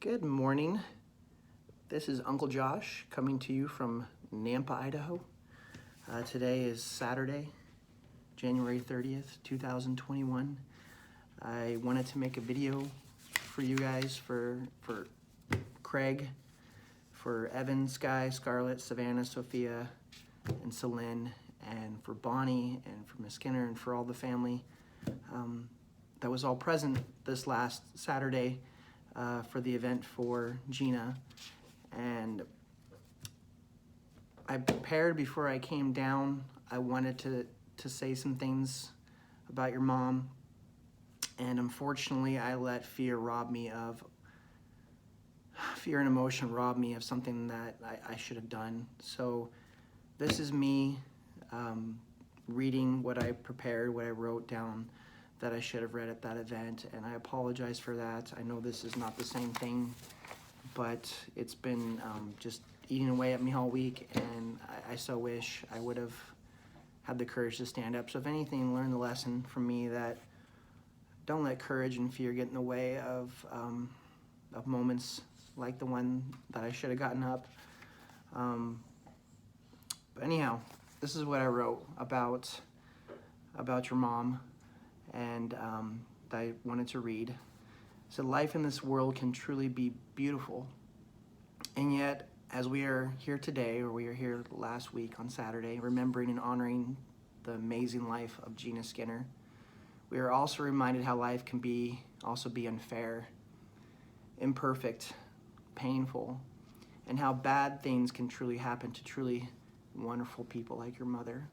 Good morning. This is Uncle Josh coming to you from Nampa, Idaho. Today is Saturday, January 30th, 2021. I wanted to make a video for you guys, for Craig, for Evan, Sky, Scarlett, Savannah, Sophia, and Celine, and for Bonnie, and for Miss Skinner, and for all the family that was all present this last Saturday for the event for Gina. And I prepared before I came down. I wanted to say some things about your mom, and unfortunately I let fear and emotion rob me of something that I should have done. So this is me reading what I prepared, what I wrote down that I should have read at that event, and I apologize for that. I know this is not the same thing, but it's been just eating away at me all week, and I so wish I would have had the courage to stand up. So if anything, learn the lesson from me that don't let courage and fear get in the way of moments like the one that I should have gotten up. But anyhow, this is what I wrote about your mom, and that I wanted to read. It said, life in this world can truly be beautiful, and yet as we are here today, or we are here last week on Saturday, remembering and honoring the amazing life of Gina Skinner, we are also reminded how life can also be unfair, imperfect, painful, and how bad things can truly happen to truly wonderful people like your mother.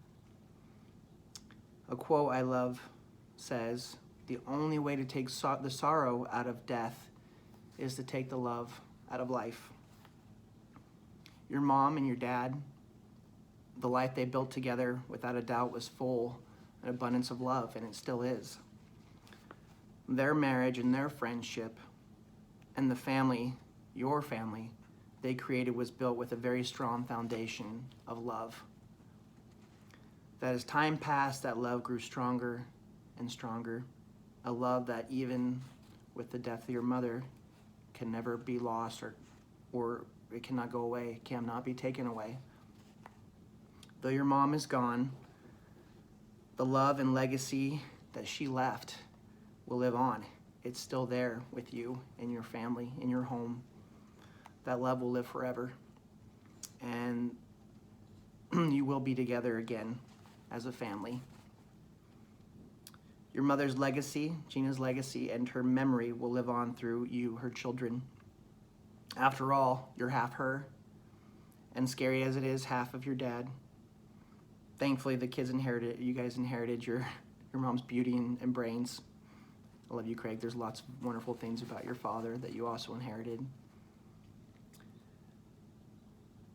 A quote I love says, the only way to take the sorrow out of death is to take the love out of life. Your mom and your dad, the life they built together, without a doubt, was full an abundance of love, and it still is. Their marriage and their friendship and the family, your family, they created was built with a very strong foundation of love. That as time passed, that love grew stronger and stronger. A love that even with the death of your mother can never be lost, or it cannot go away, cannot be taken away. Though your mom is gone, the love and legacy that she left will live on. It's still there with you and your family, in your home. That love will live forever. And you will be together again as a family. Your mother's legacy, Gina's legacy, and her memory will live on through you, her children. After all, you're half her, and scary as it is, half of your dad. Thankfully, you guys inherited your mom's beauty and brains. I love you, Craig. There's lots of wonderful things about your father that you also inherited.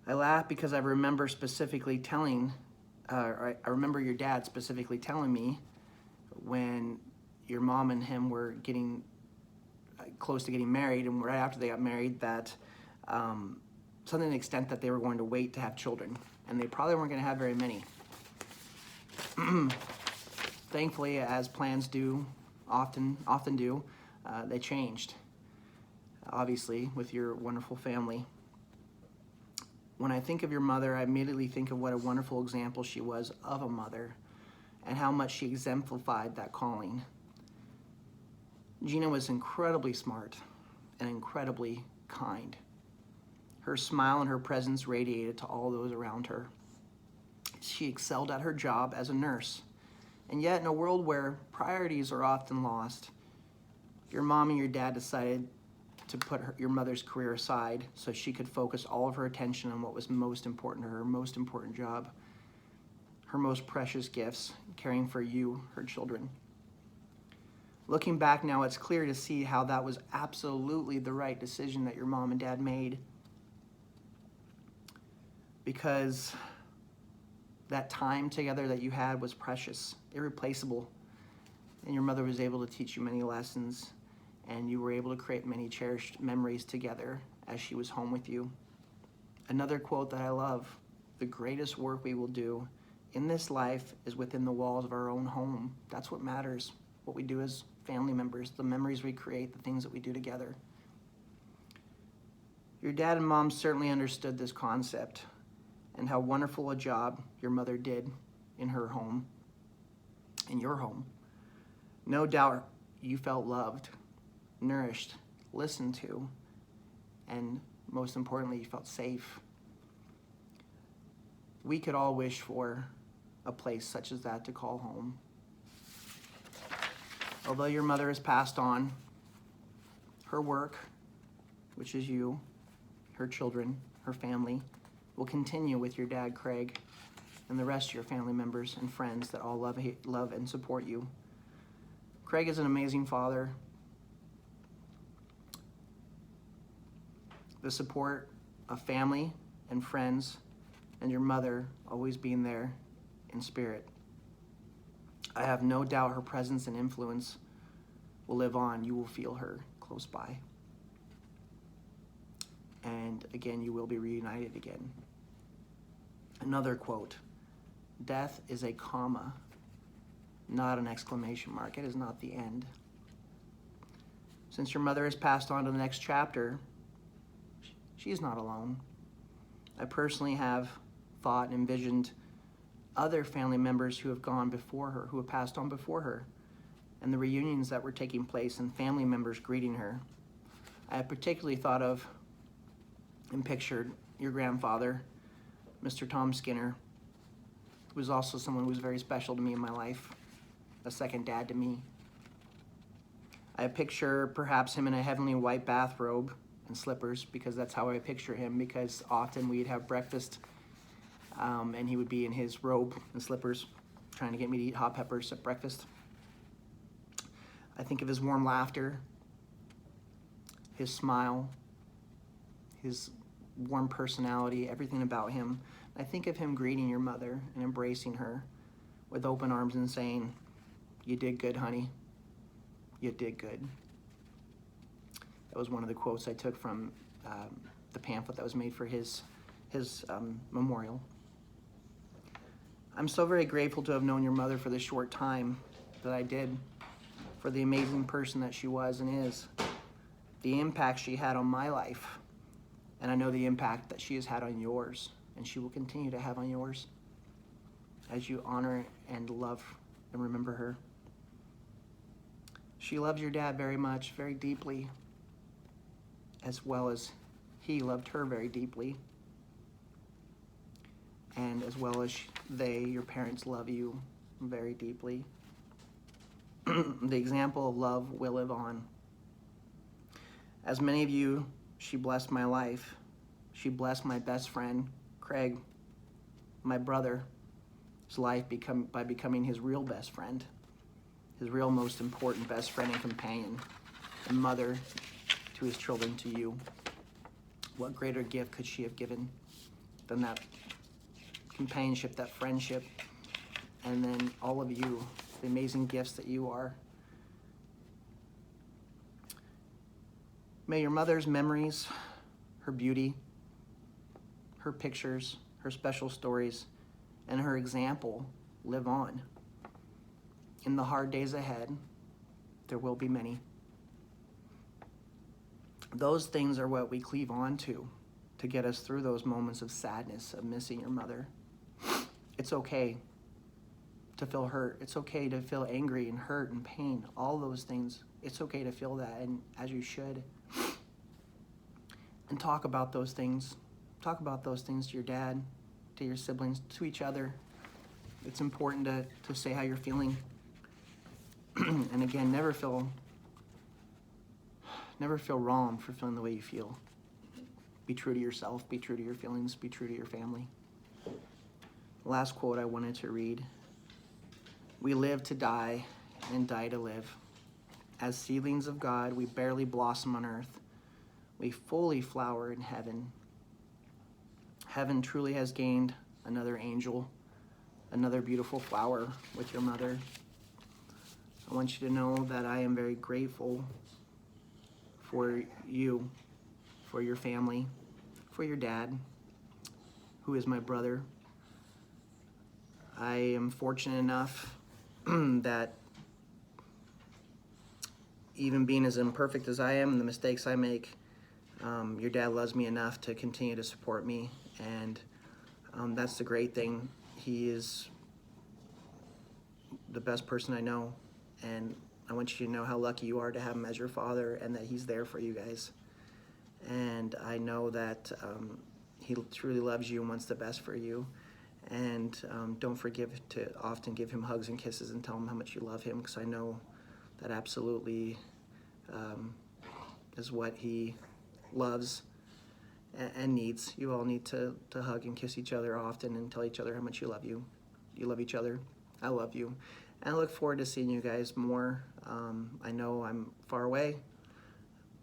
I laugh because I remember I remember your dad specifically telling me when your mom and him were getting close to getting married, and right after they got married, that something to the extent that they were going to wait to have children, and they probably weren't going to have very many. Thankfully, as plans often do, they changed, obviously, with your wonderful family. When I think of your mother, I immediately think of what a wonderful example she was of a mother, and how much she exemplified that calling. Gina was incredibly smart and incredibly kind. Her smile and her presence radiated to all those around her. She excelled at her job as a nurse. And yet, in a world where priorities are often lost, your mom and your dad decided to put your mother's career aside so she could focus all of her attention on what was most important to her most important job, her most precious gifts, caring for you, her children. Looking back now, it's clear to see how that was absolutely the right decision that your mom and dad made, because that time together that you had was precious, irreplaceable, and your mother was able to teach you many lessons, and you were able to create many cherished memories together as she was home with you. Another quote that I love, the greatest work we will do in this life is within the walls of our own home. That's what matters, what we do as family members, the memories we create, the things that we do together. Your dad and mom certainly understood this concept and how wonderful a job your mother did in her home, in your home. No doubt you felt loved, nourished, listened to, and most importantly, you felt safe. We could all wish for a place such as that to call home. Although your mother has passed on, her work, which is you, her children, her family, will continue with your dad, Craig, and the rest of your family members and friends that all love and support you. Craig is an amazing father. The support of family and friends and your mother always being there in spirit. I have no doubt her presence and influence will live on. You will feel her close by. And again, you will be reunited again. Another quote, death is a comma, not an exclamation mark. It is not the end. Since your mother has passed on to the next chapter, she is not alone. I personally have thought and envisioned other family members who have gone before her, who have passed on before her, and the reunions that were taking place and family members greeting her. I have particularly thought of and pictured your grandfather, Mr. Tom Skinner, who was also someone who was very special to me in my life, a second dad to me. I picture perhaps him in a heavenly white bathrobe and slippers, because that's how I picture him, because often we'd have breakfast and he would be in his robe and slippers trying to get me to eat hot peppers at breakfast. I think of his warm laughter, his smile, his warm personality, everything about him. I think of him greeting your mother and embracing her with open arms and saying, "You did good, honey. You did good." That was one of the quotes I took from the pamphlet that was made for his memorial. I'm so very grateful to have known your mother for the short time that I did, for the amazing person that she was and is, the impact she had on my life, and I know the impact that she has had on yours, and she will continue to have on yours as you honor and love and remember her. She loves your dad very much, very deeply, as well as he loved her very deeply, and as well as your parents, love you very deeply. The example of love will live on. As many of you, she blessed my life. She blessed my best friend, Craig, my brother's life by becoming his real best friend, his real most important best friend and companion, and mother to his children, to you. What greater gift could she have given than that companionship, that friendship, and then all of you, the amazing gifts that you are. May your mother's memories, her beauty, her pictures, her special stories, and her example live on. In the hard days ahead, there will be many. Those things are what we cleave on to get us through those moments of sadness, of missing your mother. It's okay to feel hurt. It's okay to feel angry and hurt and pain, all those things. It's okay to feel that, and as you should. And talk about those things. Talk about those things to your dad, to your siblings, to each other. It's important to say how you're feeling. And again, never feel wrong for feeling the way you feel. Be true to yourself, be true to your feelings, be true to your family. The last quote I wanted to read. We live to die and die to live. As seedlings of God, we barely blossom on earth. We fully flower in heaven. Heaven truly has gained another angel, another beautiful flower with your mother. I want you to know that I am very grateful for you, for your family, for your dad, who is my brother. I am fortunate enough that even being as imperfect as I am and the mistakes I make, Your dad loves me enough to continue to support me, and that's the great thing. He is the best person I know, and I want you to know how lucky you are to have him as your father and that he's there for you guys. And I know that he truly loves you and wants the best for you. And don't forget to often give him hugs and kisses and tell him how much you love him, because I know that absolutely is what he loves and needs. You all need to hug and kiss each other often and tell each other how much you love you. You love each other. I love you. And I look forward to seeing you guys more. I know I'm far away,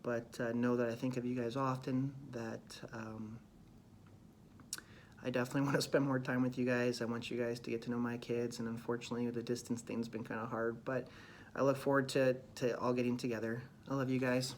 but know that I think of you guys often, that I definitely want to spend more time with you guys. I want you guys to get to know my kids, and unfortunately the distance thing's been kind of hard, but I look forward to all getting together. I love you guys.